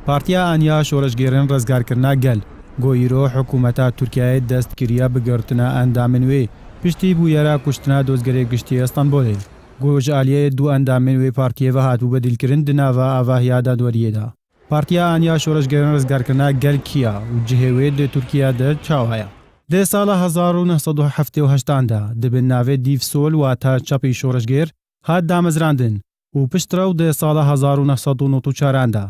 پارتیا ئانیا شۆڕژگێڕن ڕزگارکردنا گەل گۆیرۆ حکوومەتا تورکیای دەست کردە بگرتنە ئەندامên wê piştî bûyera kuştina dozgerê giştî Stenbolê. Gojaliyê du endamên wê partiyê ve hatbû bedîlkirin di nava avahiya dadweriyê de. Partiya aniya şoreşgerên rizgarkirina gel kiya û cihê wê di Tirkiye de çawa ye. Dê sala 1978 de dibin navê Dîvsol wata çapê şoreşgêr hat damezrandin û piştre dê sala 1994 de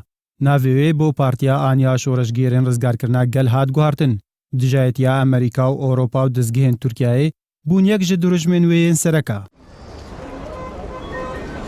navê wê bo Partiya aniya şoreşgerên rizgarkirina gel hat guhartin. Dijayetiya Amerîka û Ewropa û dizgehên Tirkiyeyê bûn yek ji dijmên wê yên sereka.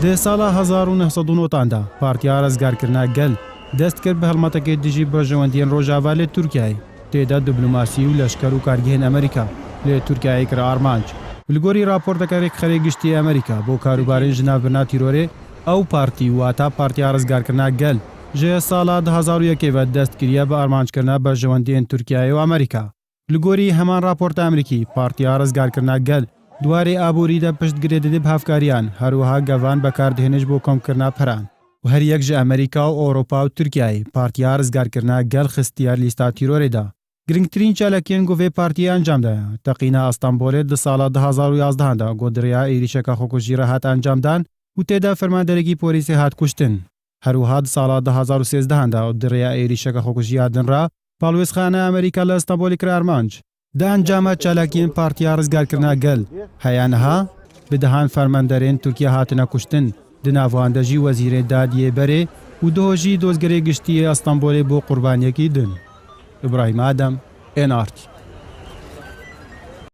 Dê sala 1990 de Partiya Rizgarkirina Gel dest kir bi helmetekê dijî berjewendiyên Rojava lê Tirkiyeyê. Têde diplomasî û leşker û kargehên Amerîka lê Tirkiyeyê kir armanc. Li gorî raporteka Rêkxerê Giştî Amerîka bo karûbarên ji navbirina tîrorê, ew partî wata Partiya Rizgarkirina Gel ji sala 2001 ve dest kiriye bi armanckirina berjewendiyên Tirkiyeyê û Amerîka. Li gorî heman raporta Amerîkî, Partiya Rizgarkirina Gel duwarê aborî de piştgirê didî bi hevkariyan, herwiha gevan bekardihêne ji bo komkirina peran. û her yek ji Amerîka û Ewropa û Tirkiyeyê Partiya Rizgarkirina Gel xistiye lîsta tîrorê de. Girngtirîn çalakiyên ku vê partiyê encam daye. Teqîna Stenbolê di sala 2011 de godiriya êrişeka xwekujî re hat encamdan û têde fermanderekî polîsê hat kuştin. Herwiha di sala 2013 de diriya êrişeka xwekujiya din re palwêzxana Amerîka li Stenbolê kir armanc. Di encama çalakiyên Partiya Rizgarkirina Gel heya niha bi dihan fermanderên Tirkiye hatine kuştin. Di navwan de jî Wezîrê Dadiyê Berê û duho jî dozgerê giştî Stenbolê bo qurbaniyekî din. İbrahim Adem, NRT.